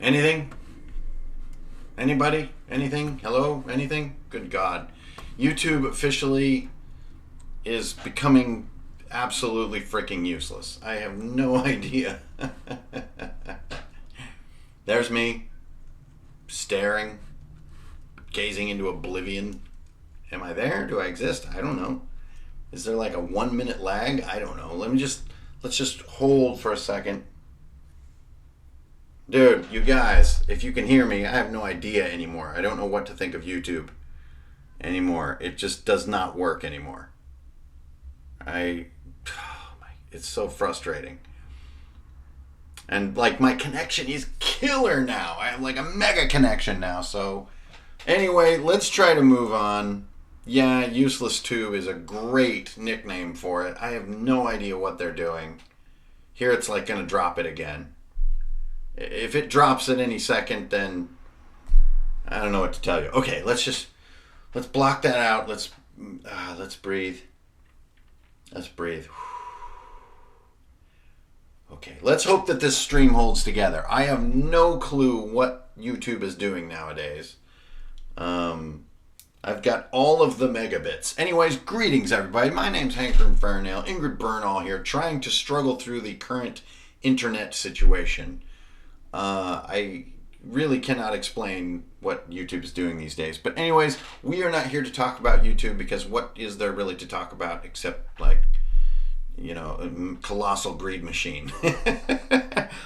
Anything? Anybody? Anything? Hello? Anything? Good God. YouTube officially is becoming absolutely freaking useless. I have no idea. There's me, staring, gazing into oblivion. Am I there? Do I exist? I don't know. Is there like a 1 minute lag? I don't know. Let's just hold for a second. Dude, you guys, if you can hear me, I have no idea anymore. I don't know what to think of YouTube anymore. It just does not work anymore. It's so frustrating. And like my connection is killer now. I have like a mega connection now. So anyway, let's try to move on. Yeah, Useless 2 is a great nickname for it. I have no idea what they're doing. Here it's like going to drop it again. If it drops at any second, then I don't know what to tell you. Okay, let's block that out. Let's breathe. Let's breathe. Okay, let's hope that this stream holds together. I have no clue what YouTube is doing nowadays. I've got all of the megabits. Anyways, greetings everybody. My name's Hankern Fairnail, Ingrid Burnall here, trying to struggle through the current internet situation. I really cannot explain what YouTube is doing these days. But anyways, we are not here to talk about YouTube because what is there really to talk about except like, you know, a colossal greed machine.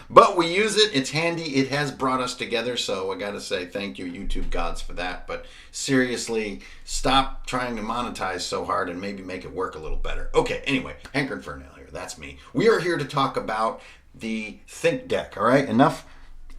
But we use it. It's handy. It has brought us together. So I got to say thank you, YouTube gods, for that. But seriously, stop trying to monetize so hard and maybe make it work a little better. Okay, anyway, Hankern Fairnail here. That's me. We are here to talk about the Think Deck. All right, enough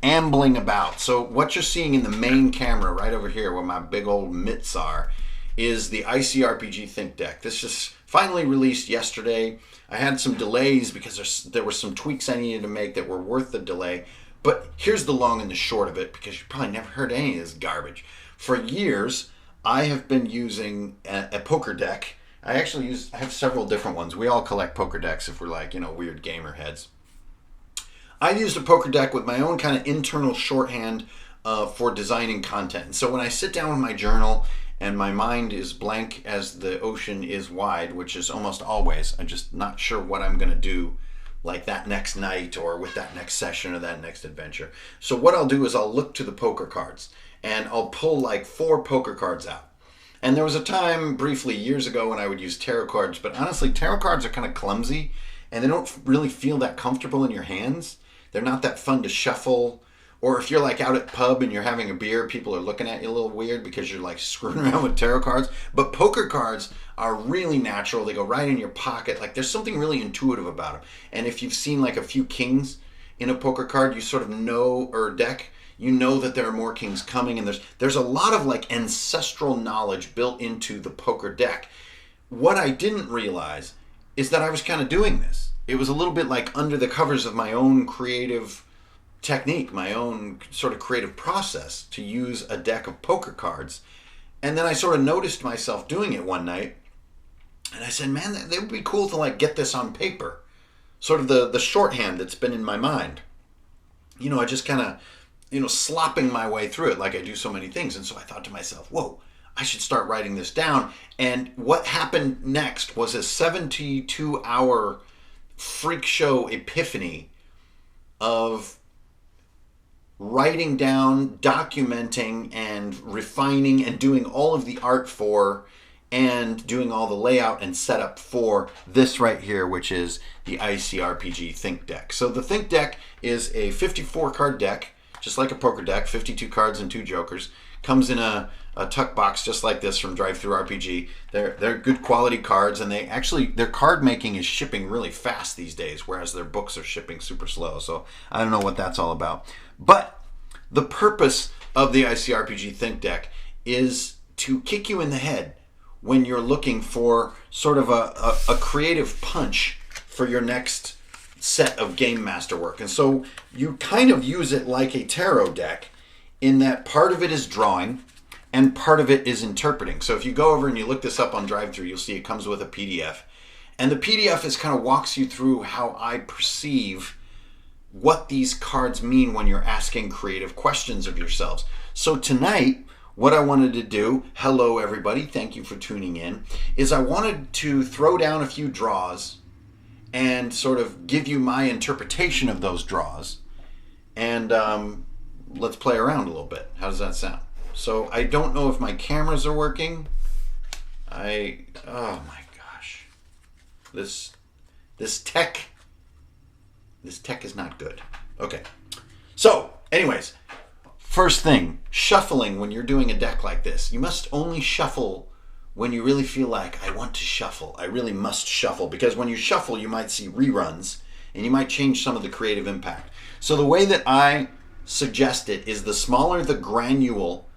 ambling about. So what you're seeing in the main camera right over here where my big old mitts are is the ICRPG Think Deck. This just finally released yesterday. I had some delays because there were some tweaks I needed to make that were worth the delay. But here's the long and the short of it, because you probably never heard any of this garbage. For years, I have been using a poker deck. I have several different ones. We all collect poker decks if we're like, you know, weird gamer heads. I used a poker deck with my own kind of internal shorthand for designing content. And so when I sit down with my journal and my mind is blank as the ocean is wide, which is almost always, I'm just not sure what I'm going to do like that next night or with that next session or that next adventure. So what I'll do is I'll look to the poker cards and I'll pull like 4 poker cards out. And there was a time briefly years ago when I would use tarot cards, but honestly, tarot cards are kind of clumsy and they don't really feel that comfortable in your hands. They're not that fun to shuffle. Or if you're like out at pub and you're having a beer, people are looking at you a little weird because you're like screwing around with tarot cards. But poker cards are really natural. They go right in your pocket. Like there's something really intuitive about them. And if you've seen like a few kings in a poker card, you sort of know, or deck, you know that there are more kings coming. And there's a lot of like ancestral knowledge built into the poker deck. What I didn't realize is that I was kind of doing this. It was a little bit like under the covers of my own creative technique, my own sort of creative process to use a deck of poker cards. And then I sort of noticed myself doing it one night and I said, man, that would be cool to like get this on paper. Sort of the shorthand that's been in my mind. You know, I just kind of, you know, slopping my way through it like I do so many things. And so I thought to myself, whoa, I should start writing this down. And what happened next was a 72-hour freak show epiphany of writing down, documenting, and refining and doing all of the art for and doing all the layout and setup for this right here, which is the ICRPG Think Deck. So the Think Deck is a 54 card deck, just like a poker deck, 52 cards and 2 jokers. Comes in a tuck box just like this from Drive-Thru RPG. They're good quality cards, and their card making is shipping really fast these days, whereas their books are shipping super slow. So I don't know what that's all about. But the purpose of the ICRPG Think Deck is to kick you in the head when you're looking for sort of a creative punch for your next set of game masterwork. And so you kind of use it like a tarot deck in that part of it is drawing and part of it is interpreting. So if you go over and you look this up on Drive-Thru, you'll see it comes with a PDF. And the PDF is kind of walks you through how I perceive what these cards mean when you're asking creative questions of yourselves. So tonight, what I wanted to do, hello everybody, thank you for tuning in, is I wanted to throw down a few draws and sort of give you my interpretation of those draws. And let's play around a little bit. How does that sound? So I don't know if my cameras are working. Oh my gosh. This tech is not good. Okay. So, anyways, first thing, shuffling when you're doing a deck like this. You must only shuffle when you really feel like, I want to shuffle. I really must shuffle. Because when you shuffle, you might see reruns and you might change some of the creative impact. So the way that I suggest it is the smaller the granule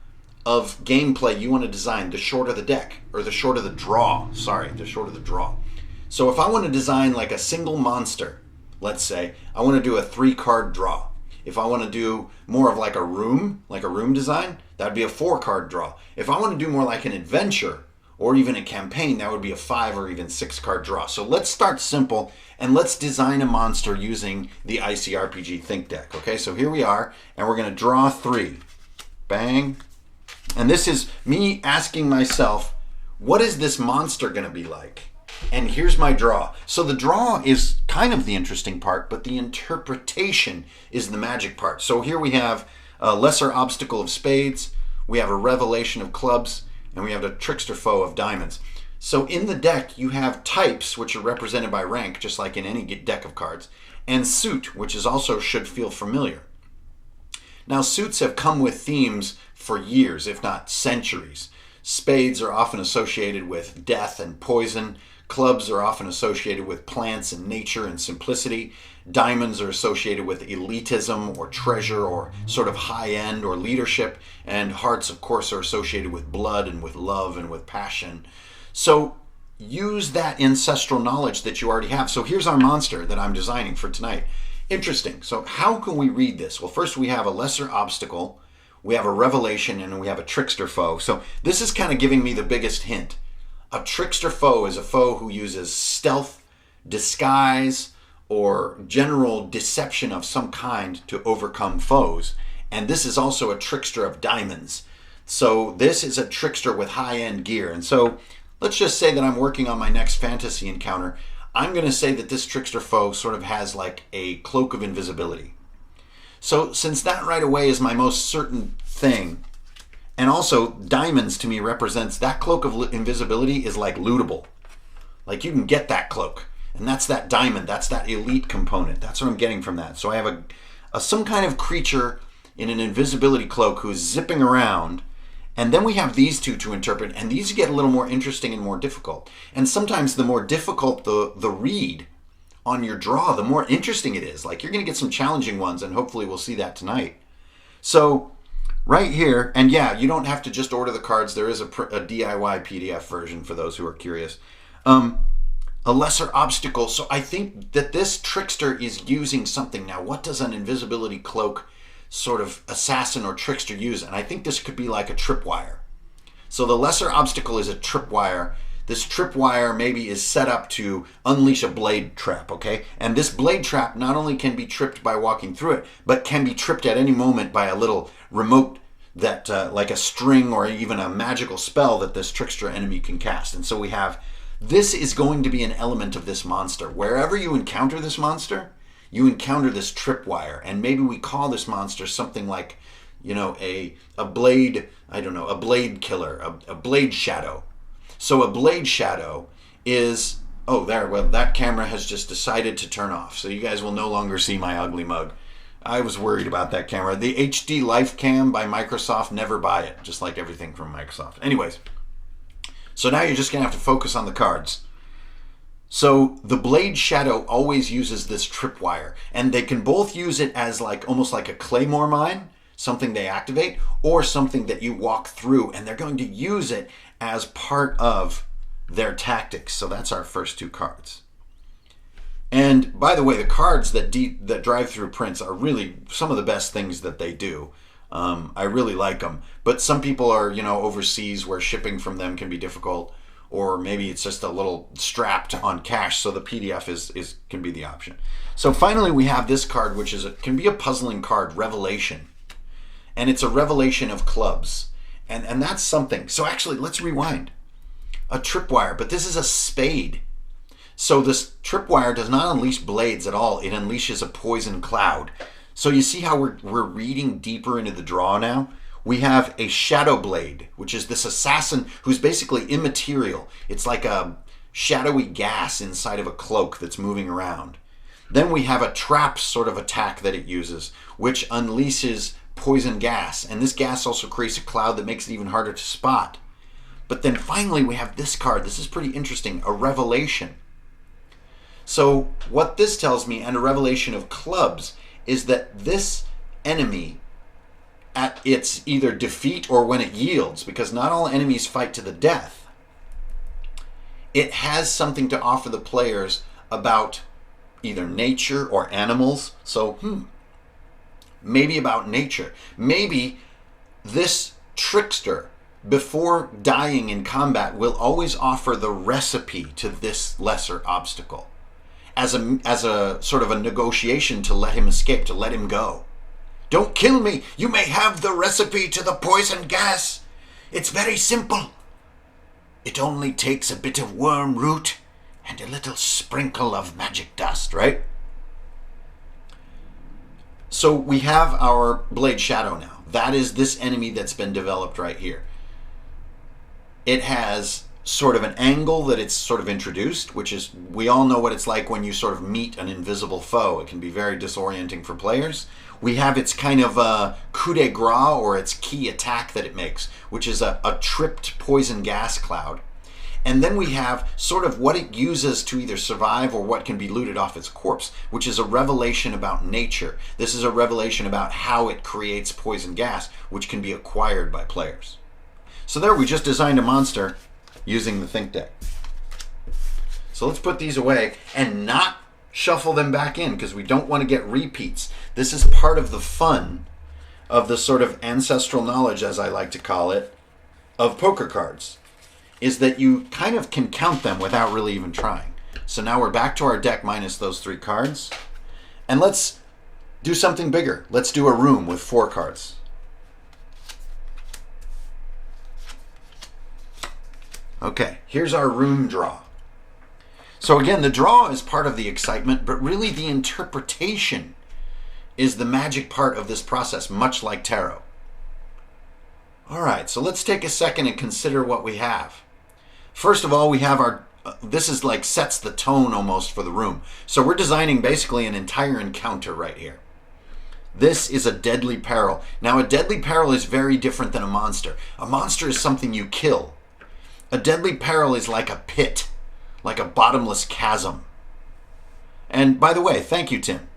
of gameplay you want to design, the shorter the deck, or the shorter the draw. The shorter the draw. So if I want to design like a single monster, let's say, I want to do a 3-card draw. If I want to do more of like a room design, that'd be a 4-card draw. If I want to do more like an adventure or even a campaign, that would be a 5 or even 6-card draw. So let's start simple and let's design a monster using the ICRPG Think Deck. Okay, so here we are, and we're going to draw 3. Bang. And this is me asking myself, what is this monster going to be like? And here's my draw. So the draw is kind of the interesting part, but the interpretation is the magic part. So here we have a lesser obstacle of spades, we have a revelation of clubs, and we have a trickster foe of diamonds. So in the deck, you have types, which are represented by rank, just like in any deck of cards, and suit, which is also should feel familiar. Now, suits have come with themes for years, if not centuries. Spades are often associated with death and poison. Clubs are often associated with plants and nature and simplicity. Diamonds are associated with elitism or treasure or sort of high-end or leadership. And hearts, of course, are associated with blood and with love and with passion. So use that ancestral knowledge that you already have. So here's our monster that I'm designing for tonight. Interesting. So how can we read this? Well, first we have a lesser obstacle, we have a revelation, and we have a trickster foe. So this is kind of giving me the biggest hint. A trickster foe is a foe who uses stealth, disguise, or general deception of some kind to overcome foes. And this is also a trickster of diamonds. So this is a trickster with high-end gear. And so let's just say that I'm working on my next fantasy encounter. I'm going to say that this trickster foe sort of has like a cloak of invisibility. So since that right away is my most certain thing, and also diamonds to me represents that cloak of invisibility is like lootable. Like you can get that cloak, and that's that diamond, that's that elite component. That's what I'm getting from that. So I have some kind of creature in an invisibility cloak who's zipping around. And then we have these two to interpret, and these get a little more interesting and more difficult. And sometimes the more difficult the read on your draw, the more interesting it is. Like you're going to get some challenging ones, and hopefully we'll see that tonight. So right here, and yeah, you don't have to just order the cards. There is a DIY PDF version for those who are curious. A lesser obstacle. So I think that this trickster is using something. Now, what does an invisibility cloak sort of assassin or trickster use? And I think this could be like a tripwire. So the lesser obstacle is a tripwire. This tripwire maybe is set up to unleash a blade trap, okay? And this blade trap not only can be tripped by walking through it, but can be tripped at any moment by a little remote that, like a string or even a magical spell that this trickster enemy can cast. And so we have, this is going to be an element of this monster. Wherever you encounter this monster, you encounter this tripwire, and maybe we call this monster something like, you know, a blade, I don't know, a blade killer, a blade shadow. So a blade shadow is, well, that camera has just decided to turn off, so you guys will no longer see my ugly mug. I was worried about that camera. The HD Life Cam by Microsoft, never buy it, just like everything from Microsoft. Anyways, so now you're just going to have to focus on the cards. So the blade shadow always uses this tripwire, and they can both use it as like almost like a claymore mine, something they activate, or something that you walk through, and they're going to use it as part of their tactics. So that's our first two cards. And by the way, the cards that drive through prints are really some of the best things that they do. I really like them, but some people are, you know, overseas where shipping from them can be difficult, or maybe it's just a little strapped on cash, so the PDF is can be the option. So finally we have this card, which can be a puzzling card, Revelation. And it's a revelation of clubs. And that's something. So actually, let's rewind. A tripwire, but this is a spade. So this tripwire does not unleash blades at all. It unleashes a poison cloud. So you see how we're reading deeper into the draw now? We have a shadow blade, which is this assassin who's basically immaterial. It's like a shadowy gas inside of a cloak that's moving around. Then we have a trap sort of attack that it uses, which unleashes poison gas. And this gas also creates a cloud that makes it even harder to spot. But then finally we have this card. This is pretty interesting, a revelation. So what this tells me, and a revelation of clubs, is that this enemy, at its either defeat or when it yields, because not all enemies fight to the death, it has something to offer the players about either nature or animals. So, maybe about nature. Maybe this trickster, before dying in combat, will always offer the recipe to this lesser obstacle as a sort of a negotiation to let him escape, to let him go. Don't kill me. You may have the recipe to the poison gas. It's very simple. It only takes a bit of worm root and a little sprinkle of magic dust, right? So we have our Blade Shadow now. That is this enemy that's been developed right here. It has sort of an angle that it's sort of introduced, which is, we all know what it's like when you sort of meet an invisible foe. It can be very disorienting for players. We have its kind of coup de grace, or its key attack that it makes, which is a tripped poison gas cloud. And then we have sort of what it uses to either survive or what can be looted off its corpse, which is a revelation about nature. This is a revelation about how it creates poison gas, which can be acquired by players. So there, we just designed a monster using the Think deck. So let's put these away and not shuffle them back in, because we don't want to get repeats. This is part of the fun of the sort of ancestral knowledge, as I like to call it, of poker cards, is that you kind of can count them without really even trying. So now we're back to our deck minus those 3 cards. And let's do something bigger. Let's do a room with 4 cards. Okay, here's our room draw. So again, the draw is part of the excitement, but really the interpretation is the magic part of this process, much like tarot. All right, so let's take a second and consider what we have. First of all, we have our, this is like sets the tone almost for the room. So we're designing basically an entire encounter right here. This is a deadly peril. Now, a deadly peril is very different than a monster. A monster is something you kill. A deadly peril is like a pit, like a bottomless chasm. And by the way, thank you, Tim.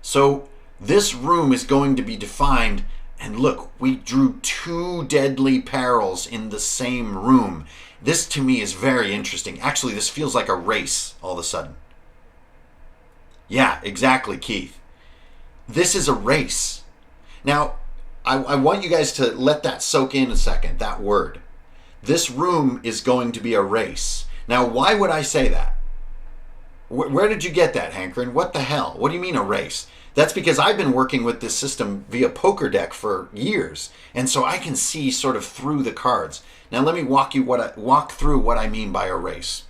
So this room is going to be defined, and look, we drew 2 deadly perils in the same room. This to me is very interesting. Actually, this feels like a race all of a sudden. Yeah, exactly, Keith. This is a race. Now, I want you guys to let that soak in a second, that word. This room is going to be a race. Now, why would I say that? Where did you get that, Hankerin? What the hell? What do you mean a race? That's because I've been working with this system via poker deck for years, and so I can see sort of through the cards. Now let me walk through what I mean by a race.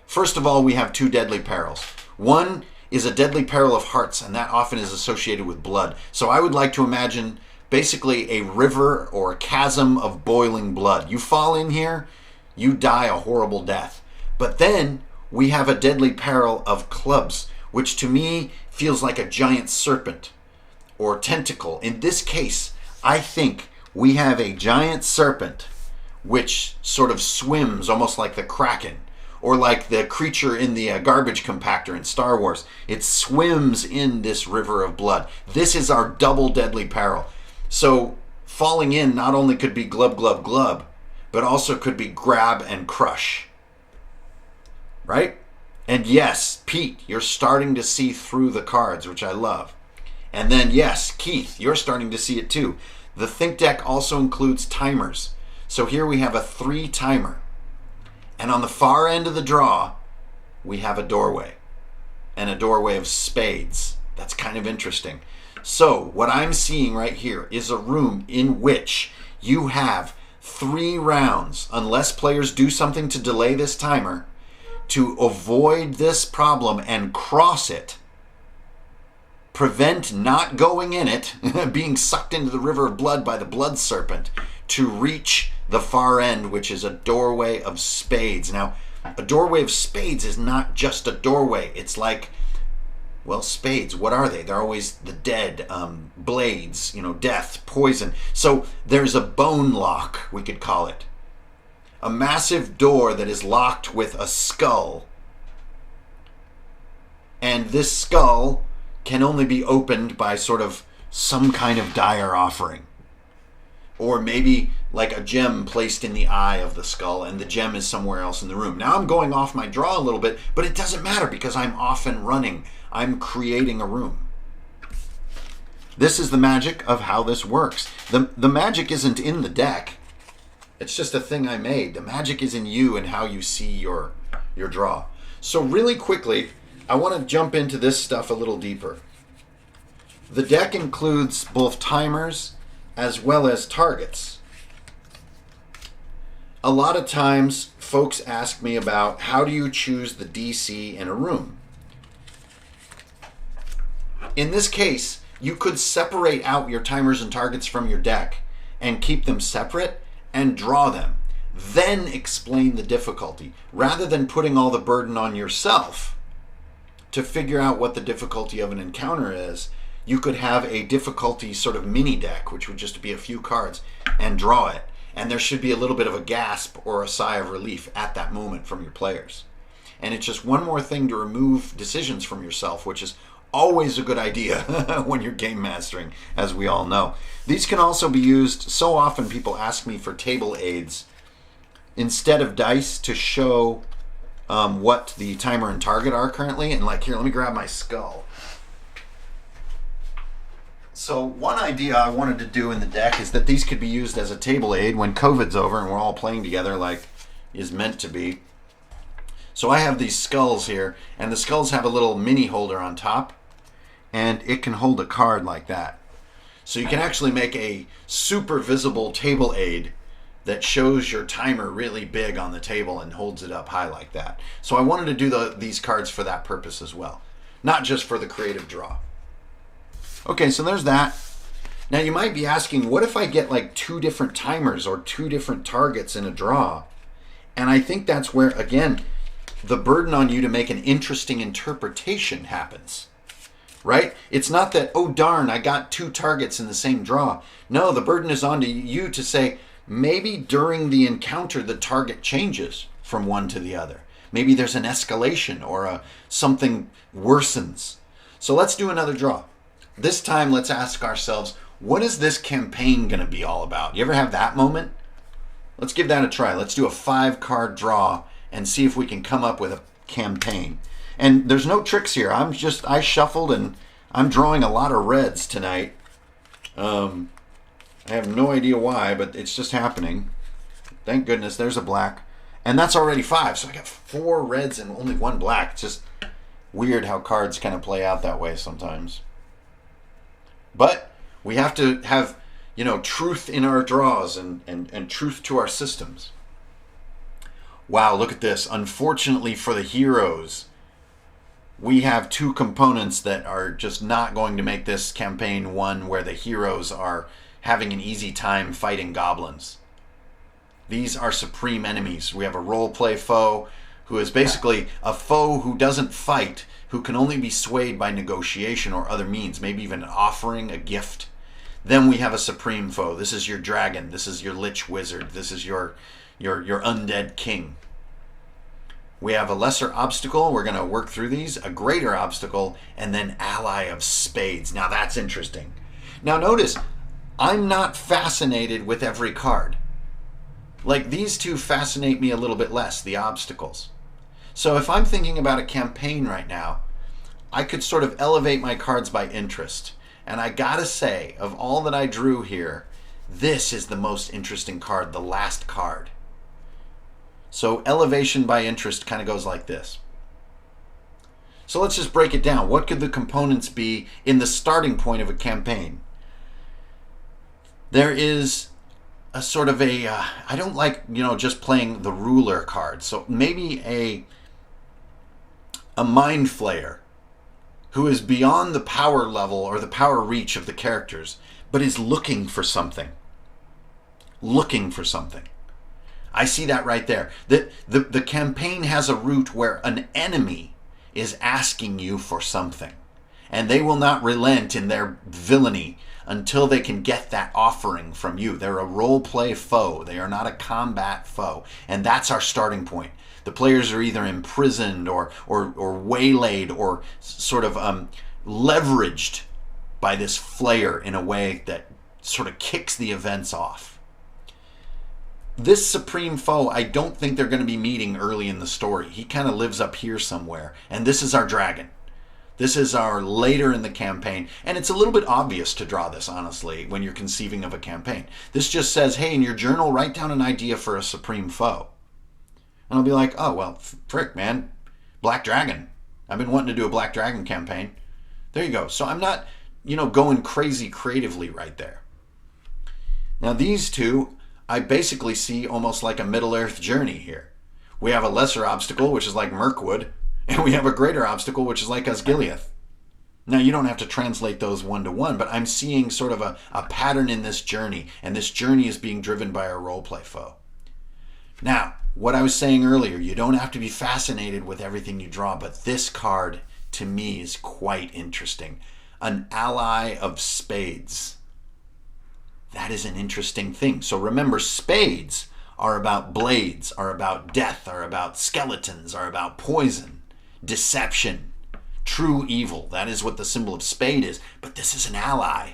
First of all, we have 2 deadly perils. One is a deadly peril of hearts, and that often is associated with blood. So I would like to imagine basically a river or a chasm of boiling blood. You fall in here, you die a horrible death. But then we have a deadly peril of clubs, which to me feels like a giant serpent or tentacle. In this case, I think we have a giant serpent which sort of swims almost like the Kraken, or like the creature in the garbage compactor in Star Wars. It swims in this river of blood. This is our double deadly peril. So falling in not only could be glub, glub, glub, but also could be grab and crush. Right? And yes, Pete, you're starting to see through the cards, which I love. And then yes, Keith, you're starting to see it too. The Think deck also includes timers. So here we have a 3 timer. And on the far end of the draw, we have a doorway. And a doorway of spades. That's kind of interesting. So what I'm seeing right here is a room in which you have 3 rounds, unless players do something to delay this timer, to avoid this problem and cross it. Prevent not going in it, being sucked into the river of blood by the blood serpent, to reach the far end, which is a doorway of spades. Now, a doorway of spades is not just a doorway. It's like, well, spades, what are they? They're always the dead, blades, death, poison. So there's a bone lock, we could call it. A massive door that is locked with a skull. And this skull can only be opened by sort of some kind of dire offering. Or maybe like a gem placed in the eye of the skull, and the gem is somewhere else in the room. Now I'm going off my draw a little bit, but it doesn't matter because I'm off and running. I'm creating a room. This is the magic of how this works. The magic isn't in the deck. It's just a thing I made. The magic is in you and how you see your draw. So really quickly, I want to jump into this stuff a little deeper. The deck includes both timers as well as targets. A lot of times, folks ask me about how do you choose the DC in a room. In this case, you could separate out your timers and targets from your deck and keep them separate and draw them. Then explain the difficulty, rather than putting all the burden on yourself to figure out what the difficulty of an encounter is. You could have a difficulty sort of mini deck, which would just be a few cards, and draw it. And there should be a little bit of a gasp or a sigh of relief at that moment from your players. And it's just one more thing to remove decisions from yourself, which is always a good idea when you're game mastering, as we all know. These can also be used, so often people ask me for table aids instead of dice to show what the timer and target are currently. And like, here, let me grab my skull. So one idea I wanted to do in the deck is that these could be used as a table aid when COVID's over and we're all playing together like is meant to be. So I have these skulls here, and the skulls have a little mini holder on top, and it can hold a card like that. So you can actually make a super visible table aid that shows your timer really big on the table and holds it up high like that. So I wanted to do these cards for that purpose as well, not just for the creative draw. Okay, so there's that. Now you might be asking, what if I get like 2 different timers or 2 different targets in a draw? And I think that's where, again, the burden on you to make an interesting interpretation happens. Right? It's not that, oh darn, I got 2 targets in the same draw. No, the burden is on to you to say, maybe during the encounter the target changes from one to the other. Maybe there's an escalation or something worsens. So let's do another draw. This time, let's ask ourselves, what is this campaign going to be all about? You ever have that moment? Let's give that a try. Let's do a 5-card draw and see if we can come up with a campaign. And there's no tricks here. I shuffled and I'm drawing a lot of reds tonight. I have no idea why, but it's just happening. Thank goodness there's a black. And that's already 5. So I got 4 reds and only 1 black. It's just weird how cards kind of play out that way sometimes. But we have to have, truth in our draws and truth to our systems. Wow, look at this. Unfortunately for the heroes, we have 2 components that are just not going to make this campaign one where the heroes are having an easy time fighting goblins. These are supreme enemies. We have a roleplay foe who is basically a foe who doesn't fight, who can only be swayed by negotiation or other means, maybe even an offering, a gift. Then we have a supreme foe. This is your dragon. This is your lich wizard. This is your undead king. We have a lesser obstacle. We're going to work through these. A greater obstacle, and then ally of spades. Now that's interesting. Now notice, I'm not fascinated with every card. Like these 2 fascinate me a little bit less, the obstacles. So if I'm thinking about a campaign right now, I could sort of elevate my cards by interest. And I gotta say, of all that I drew here, This is the most interesting card, the last card. So elevation by interest kind of goes like this. So let's just break it down. What could the components be in the starting point of a campaign? There is a sort of I don't like, just playing the ruler card. So maybe a mind flayer who is beyond the power level or the power reach of the characters, but is looking for something. Looking for something. I see that right there. The campaign has a route where an enemy is asking you for something, and they will not relent in their villainy until they can get that offering from you. They're a role-play foe. They are not a combat foe, and that's our starting point. The players are either imprisoned or waylaid or sort of leveraged by this flayer in a way that sort of kicks the events off. This supreme foe, I don't think they're going to be meeting early in the story. He kind of lives up here somewhere, and this is our dragon. This is our later in the campaign, and it's a little bit obvious to draw this, honestly, when you're conceiving of a campaign. This just says, hey, in your journal, write down an idea for a supreme foe. And I'll be like, oh, well, frick, man, Black Dragon. I've been wanting to do a Black Dragon campaign. There you go. So I'm not, going crazy creatively right there. Now, these two, I basically see almost like a Middle-earth journey here. We have a lesser obstacle, which is like Mirkwood, and we have a greater obstacle, which is like Osgiliath. Now, you don't have to translate those one-to-one, but I'm seeing sort of a pattern in this journey, and this journey is being driven by our roleplay foe. Now, what I was saying earlier, you don't have to be fascinated with everything you draw, but this card, to me, is quite interesting. An ally of spades. That is an interesting thing. So remember, spades are about blades, are about death, are about skeletons, are about poison, deception, true evil. That is what the symbol of spade is. But this is an ally.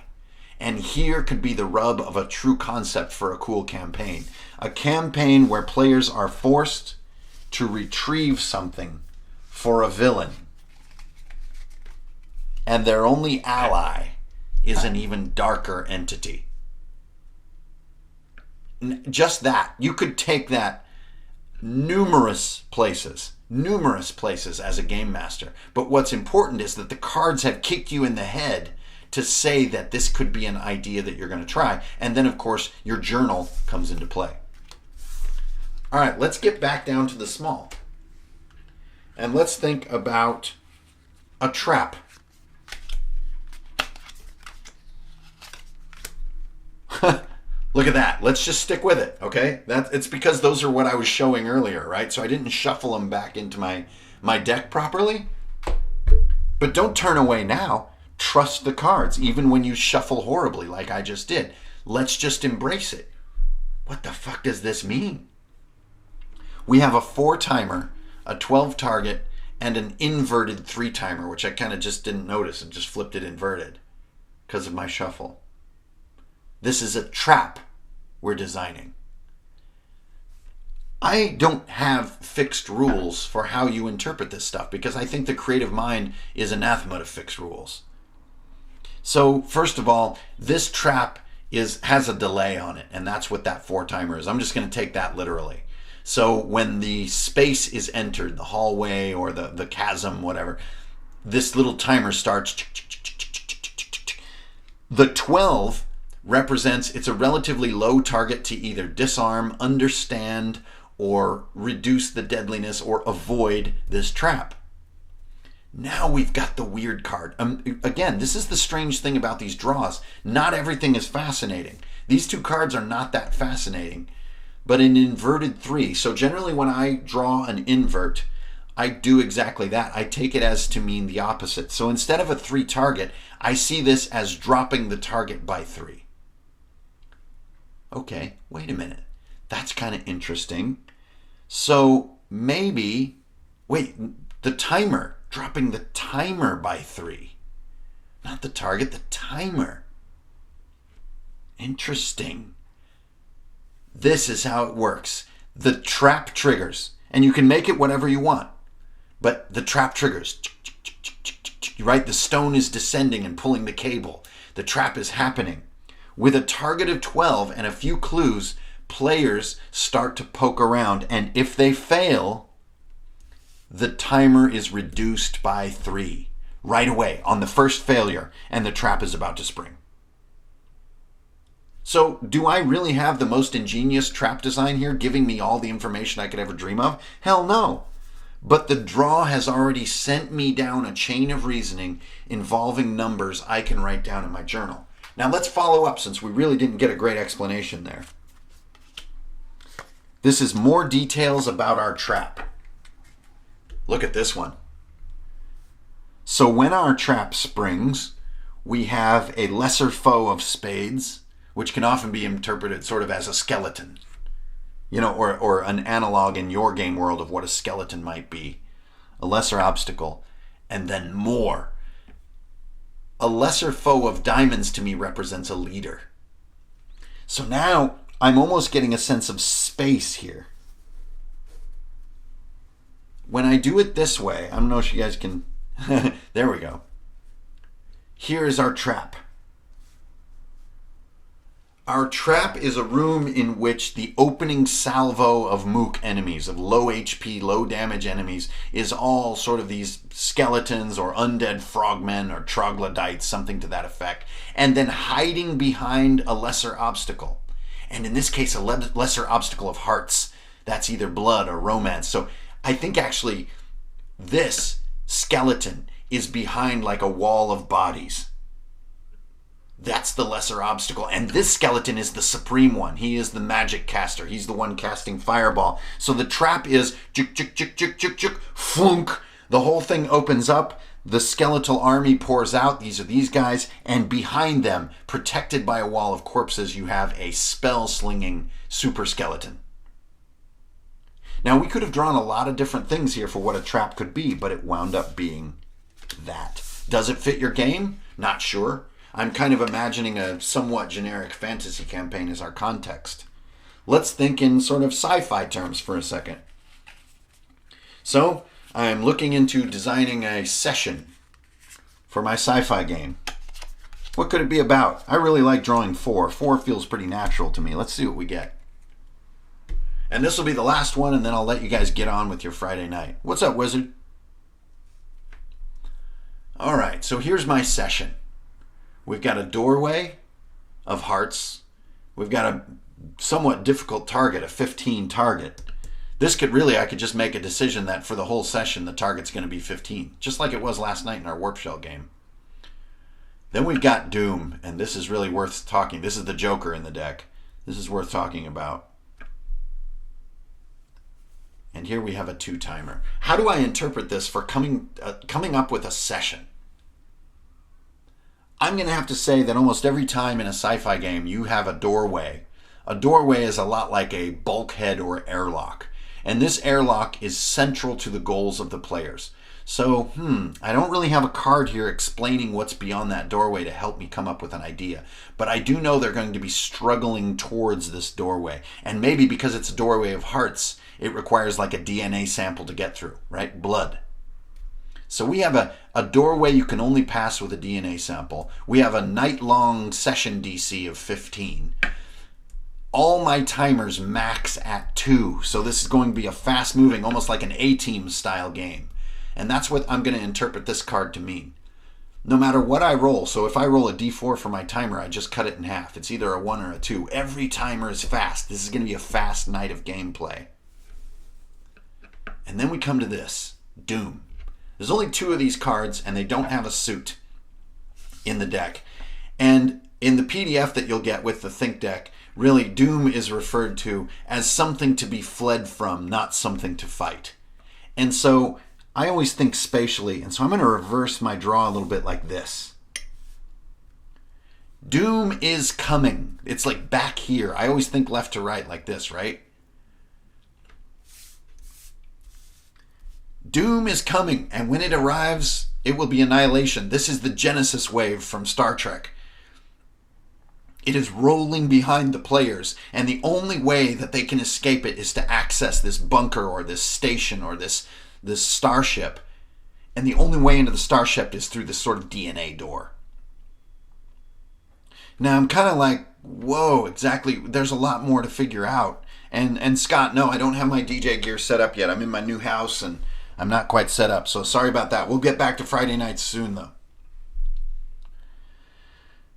And here could be the rub of a true concept for a cool campaign. A campaign where players are forced to retrieve something for a villain. And their only ally is an even darker entity. Just that. You could take that numerous places as a game master. But what's important is that the cards have kicked you in the head to say that this could be an idea that you're going to try. And then, of course, your journal comes into play. All right, let's get back down to the small. And let's think about a trap. Look at that. Let's just stick with it, okay? It's because those are what I was showing earlier, right? So I didn't shuffle them back into my deck properly. But don't turn away now. Trust the cards, even when you shuffle horribly like I just did. Let's just embrace it. What the fuck does this mean? We have a 4-timer, a 12 target, and an inverted 3-timer, which I kind of just didn't notice and just flipped it inverted because of my shuffle. This is a trap we're designing. I don't have fixed rules for how you interpret this stuff because I think the creative mind is anathema to fixed rules. So first of all, this trap has a delay on it, and that's what that 4-timer is. I'm just going to take that literally. So when the space is entered, the hallway or the chasm, whatever, this little timer starts. The 12 represents, it's a relatively low target to either disarm, understand, or reduce the deadliness or avoid this trap. Now we've got the weird card. Again, this is the strange thing about these draws. Not everything is fascinating. These two cards are not that fascinating, but an inverted 3. So generally when I draw an invert, I do exactly that. I take it as to mean the opposite. So instead of a 3 target, I see this as dropping the target by 3. Okay, wait a minute. That's kind of interesting. So maybe, the timer, dropping the timer by 3. Not the target, the timer. Interesting. This is how it works. The trap triggers, and you can make it whatever you want, but the trap triggers. Right? The stone is descending and pulling the cable. The trap is happening. With a target of 12 and a few clues, players start to poke around, and if they fail, the timer is reduced by 3 right away on the first failure, and the trap is about to spring. So, do I really have the most ingenious trap design here, giving me all the information I could ever dream of? Hell no. But the draw has already sent me down a chain of reasoning involving numbers I can write down in my journal. Now let's follow up, since we really didn't get a great explanation there. This is more details about our trap. Look at this one. So when our trap springs, we have a lesser foe of spades, which can often be interpreted sort of as a skeleton. You know, or an analog in your game world of what a skeleton might be. A lesser obstacle. And then more. A lesser foe of diamonds to me represents a leader. So now I'm almost getting a sense of space here. When I do it this way, I don't know if you guys can... There we go. Here is our trap. Our trap is a room in which the opening salvo of mook enemies, of low HP, low damage enemies, is all sort of these skeletons or undead frogmen or troglodytes, something to that effect, and then hiding behind a lesser obstacle. And in this case, a lesser obstacle of hearts. That's either blood or romance. So I think actually this skeleton is behind like a wall of bodies. That's the lesser obstacle. And this skeleton is the supreme one. He is the magic caster. He's the one casting fireball. So the trap is juk, juk, juk, juk, juk, juk, flunk. The whole thing opens up. The skeletal army pours out. These are these guys. And behind them, protected by a wall of corpses, you have a spell-slinging super skeleton. Now, we could have drawn a lot of different things here for what a trap could be, but it wound up being that. Does it fit your game? Not sure. I'm kind of imagining a somewhat generic fantasy campaign as our context. Let's think in sort of sci-fi terms for a second. So, I'm looking into designing a session for my sci-fi game. What could it be about? I really like drawing 4. 4 feels pretty natural to me. Let's see what we get. And this will be the last one, and then I'll let you guys get on with your Friday night. What's up, wizard? All right, so here's my session. We've got a doorway of hearts. We've got a somewhat difficult target, a 15 target. This could really, I could just make a decision that for the whole session, the target's going to be 15, just like it was last night in our Warp Shell game. Then we've got Doom, and this is really worth talking. This is the Joker in the deck. This is worth talking about. And here we have a 2 timer. How do I interpret this for coming up with a session? I'm going to have to say that almost every time in a sci-fi game you have a doorway. A doorway is a lot like a bulkhead or airlock. And this airlock is central to the goals of the players. So, I don't really have a card here explaining what's beyond that doorway to help me come up with an idea. But I do know they're going to be struggling towards this doorway. And maybe because it's a doorway of hearts, it requires like a DNA sample to get through, right? Blood. So we have a doorway you can only pass with a DNA sample. We have a night-long session DC of 15. All my timers max at 2. So this is going to be a fast-moving, almost like an A-Team style game. And that's what I'm going to interpret this card to mean. No matter what I roll, so if I roll a D4 for my timer, I just cut it in half. It's either a 1 or a 2. Every timer is fast. This is going to be a fast night of gameplay. And then we come to this, Doom. There's only 2 of these cards, and they don't have a suit in the deck. And in the PDF that you'll get with the Think deck, really, Doom is referred to as something to be fled from, not something to fight. And so I always think spatially, and so I'm going to reverse my draw a little bit like this. Doom is coming. It's like back here. I always think left to right like this, right? Doom is coming, and when it arrives, it will be annihilation. This is the Genesis wave from Star Trek. It is rolling behind the players, and the only way that they can escape it is to access this bunker or this station or this starship. And the only way into the starship is through this sort of DNA door. Now I'm kind of like, whoa, exactly. There's a lot more to figure out. And Scott, no, I don't have my DJ gear set up yet. I'm in my new house and I'm not quite set up. So sorry about that. We'll get back to Friday nights soon, though.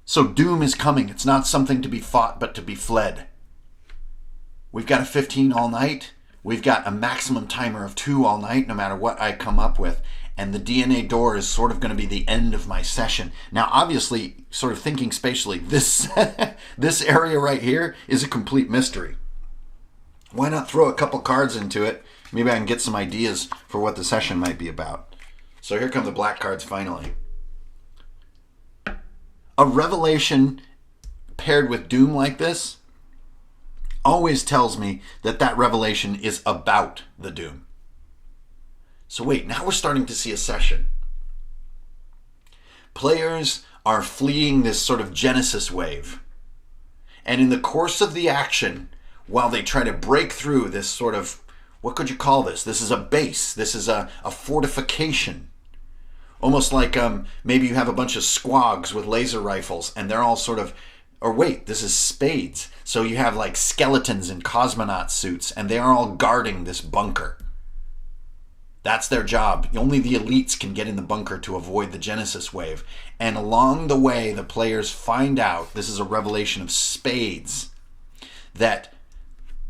So Doom is coming. It's not something to be fought, but to be fled. We've got a 15 all night. We've got a maximum timer of 2 all night, no matter what I come up with. And the DNA door is sort of going to be the end of my session. Now, obviously, sort of thinking spatially, this this area right here is a complete mystery. Why not throw a couple cards into it? Maybe I can get some ideas for what the session might be about. So here come the black cards finally. A revelation paired with Doom like this always tells me that that revelation is about the Doom. So wait, now we're starting to see a session. Players are fleeing this sort of Genesis wave. And in the course of the action, while they try to break through this sort of, what could you call this? This is a base. This is a fortification. Almost like maybe you have a bunch of squags with laser rifles and they're all sort of, or wait, this is spades. So you have like skeletons in cosmonaut suits and they are all guarding this bunker. That's their job. Only the elites can get in the bunker to avoid the Genesis wave. And along the way, the players find out, this is a revelation of spades, that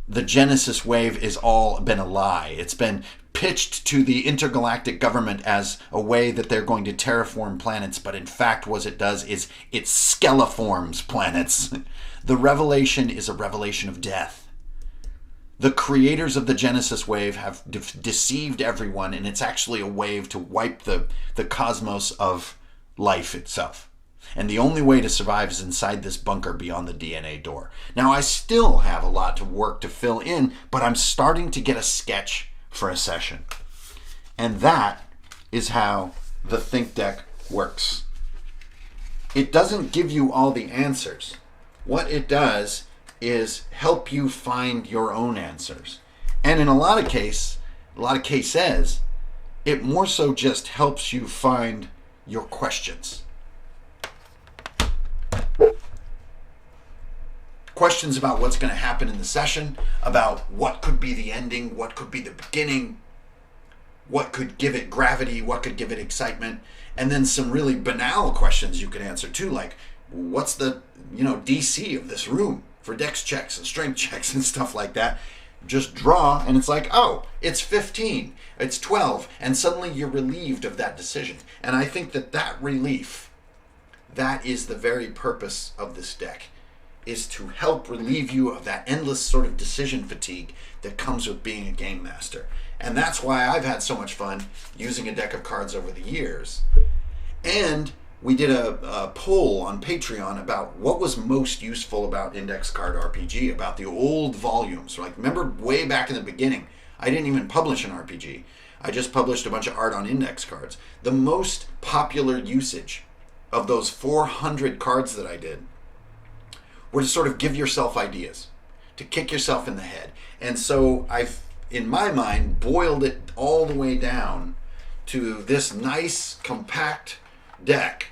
the Genesis wave is all been a lie. It's been pitched to the intergalactic government as a way that they're going to terraform planets, but in fact what it does is it skeleforms planets. The revelation is a revelation of death. The creators of the Genesis wave have deceived everyone, and it's actually a wave to wipe the cosmos of life itself. And the only way to survive is inside this bunker beyond the DNA door. Now, I still have a lot of work to fill in, but I'm starting to get a sketch for a session. And that is how the Think Deck works. It doesn't give you all the answers. What it does is help you find your own answers. And in a lot of cases, it more so just helps you find your questions. Questions about what's going to happen in the session, about what could be the ending, what could be the beginning, what could give it gravity, what could give it excitement, and then some really banal questions you could answer too, like what's the DC of this room for dex checks and strength checks and stuff like that. Just draw and it's like, oh, it's 15, it's 12, and suddenly you're relieved of that decision. And I think that relief, that is the very purpose of this deck, is to help relieve you of that endless sort of decision fatigue that comes with being a game master. And that's why I've had so much fun using a deck of cards over the years. And we did a poll on Patreon about what was most useful about Index Card RPG, about the old volumes. Like, remember way back in the beginning, I didn't even publish an RPG. I just published a bunch of art on index cards. The most popular usage of those 400 cards that I did were to sort of give yourself ideas, to kick yourself in the head. And so I've, in my mind, boiled it all the way down to this nice, compact deck,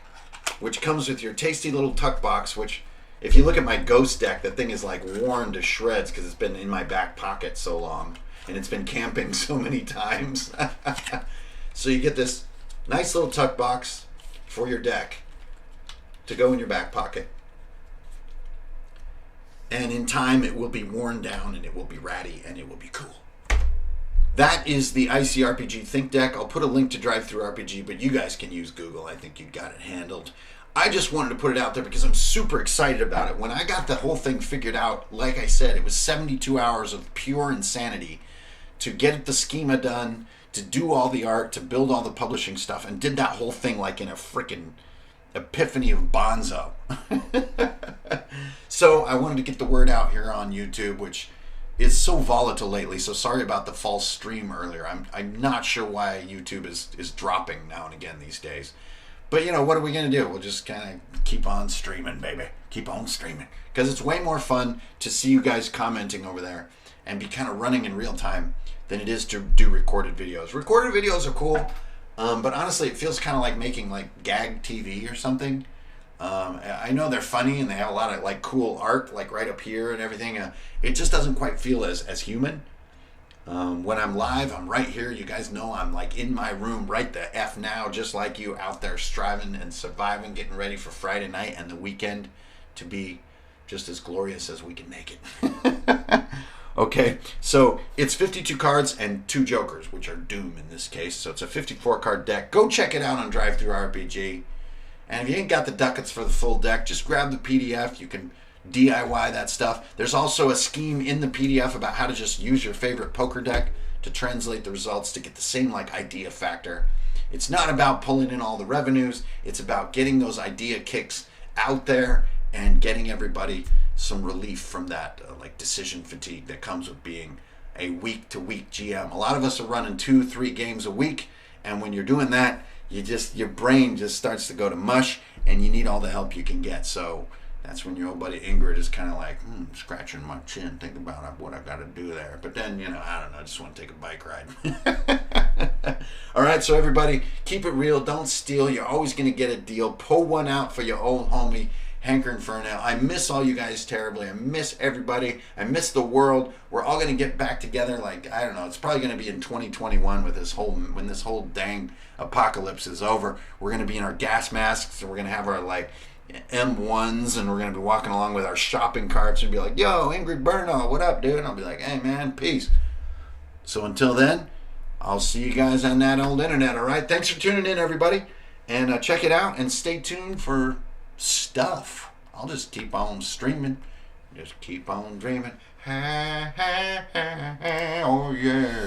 which comes with your tasty little tuck box, which, if you look at my ghost deck, the thing is like worn to shreds because it's been in my back pocket so long and it's been camping so many times. So you get this nice little tuck box for your deck to go in your back pocket. And in time it will be worn down and it will be ratty and it will be cool. That is the ICRPG Think Deck. I'll put a link to DriveThruRPG, but you guys can use Google. I think you got it handled. I just wanted to put it out there because I'm super excited about it. When I got the whole thing figured out, like I said, it was 72 hours of pure insanity to get the schema done, to do all the art, to build all the publishing stuff, and did that whole thing like in a freaking epiphany of bonzo. So I wanted to get the word out here on YouTube, which is so volatile lately, so sorry about the false stream earlier. I'm not sure why YouTube is dropping now and again these days. But what are we going to do? We'll just kind of keep on streaming, baby. Keep on streaming. Because it's way more fun to see you guys commenting over there and be kind of running in real time than it is to do recorded videos. Recorded videos are cool, but honestly it feels kind of like making like gag TV or something. I know they're funny and they have a lot of like cool art, like right up here and everything. It just doesn't quite feel as human. When I'm live, I'm right here. You guys know I'm like in my room right the F now, just like you out there striving and surviving, getting ready for Friday night and the weekend to be just as glorious as we can make it. Okay, so it's 52 cards and 2 jokers, which are Doom in this case. So it's a 54 card deck. Go check it out on DriveThruRPG. And if you ain't got the ducats for the full deck, just grab the PDF. You can DIY that stuff. There's also a scheme in the PDF about how to just use your favorite poker deck to translate the results to get the same like idea factor. It's not about pulling in all the revenues. It's about getting those idea kicks out there and getting everybody some relief from that like decision fatigue that comes with being a week-to-week GM. A lot of us are running 2-3 games a week, and when you're doing that, your brain just starts to go to mush, and you need all the help you can get. So that's when your old buddy Ingrid is kind of like scratching my chin, thinking about what I got to do there. But then, I don't know, I just want to take a bike ride. All right, so everybody, keep it real. Don't steal. You're always going to get a deal. Pull one out for your old homie, Hanker and Fernell. I miss all you guys terribly. I miss everybody. I miss the world. We're all going to get back together. Like, I don't know, it's probably going to be in 2021 with when this whole dang apocalypse is over. We're going to be in our gas masks, and we're going to have our like M1s, and we're going to be walking along with our shopping carts and be like, yo, Ingrid Bernal, what up, dude? And I'll be like, hey, man, peace. So until then, I'll see you guys on that old internet, all right? Thanks for tuning in, everybody. And check it out, and stay tuned for stuff. I'll just keep on streaming. Just keep on dreaming. Oh, yeah.